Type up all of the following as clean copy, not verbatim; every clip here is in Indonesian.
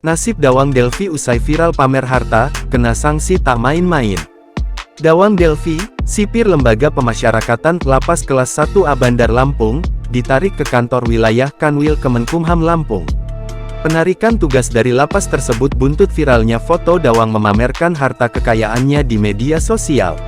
Nasib Dawang Delvi usai viral pamer harta, kena sanksi tak main-main. Dawang Delvi, sipir Lembaga Pemasyarakatan Lapas Kelas 1A Bandar Lampung, ditarik ke kantor wilayah Kanwil Kemenkumham Lampung. Penarikan tugas dari lapas tersebut buntut viralnya foto Dawang memamerkan harta kekayaannya di media sosial.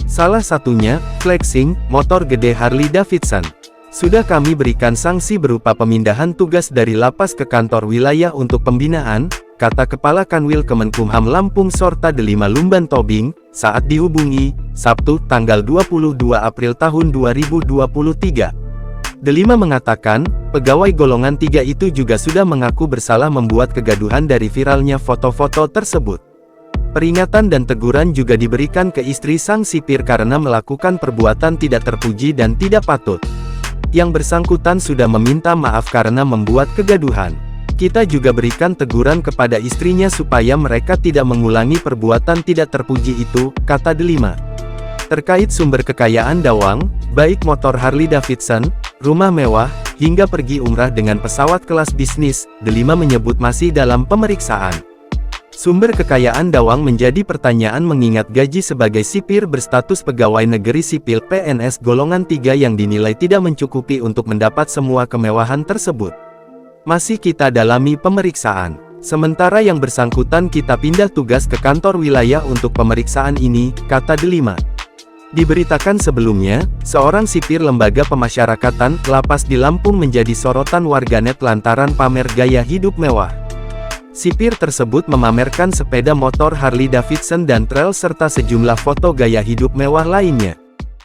Salah satunya, flexing, motor gede Harley Davidson. Sudah kami berikan sanksi berupa pemindahan tugas dari lapas ke kantor wilayah untuk pembinaan, kata Kepala Kanwil Kemenkumham Lampung Sorta Delima Lumban Tobing, saat dihubungi, Sabtu, tanggal 22 April tahun 2023. Delima mengatakan, pegawai golongan 3 itu juga sudah mengaku bersalah membuat kegaduhan dari viralnya foto-foto tersebut. Peringatan dan teguran juga diberikan ke istri sang sipir karena melakukan perbuatan tidak terpuji dan tidak patut. Yang bersangkutan sudah meminta maaf karena membuat kegaduhan. Kita juga berikan teguran kepada istrinya supaya mereka tidak mengulangi perbuatan tidak terpuji itu, kata Delima. Terkait sumber kekayaan Dawang, baik motor Harley Davidson, rumah mewah, hingga pergi umrah dengan pesawat kelas bisnis, Delima menyebut masih dalam pemeriksaan. Sumber kekayaan Dawang menjadi pertanyaan mengingat gaji sebagai sipir berstatus pegawai negeri sipil PNS golongan 3 yang dinilai tidak mencukupi untuk mendapat semua kemewahan tersebut. Masih kita dalami pemeriksaan. Sementara yang bersangkutan kita pindah tugas ke kantor wilayah untuk pemeriksaan ini, kata Delima. Diberitakan sebelumnya, seorang sipir Lembaga Pemasyarakatan Lapas di Lampung menjadi sorotan warganet lantaran pamer gaya hidup mewah. Sipir tersebut memamerkan sepeda motor Harley Davidson dan trail serta sejumlah foto gaya hidup mewah lainnya.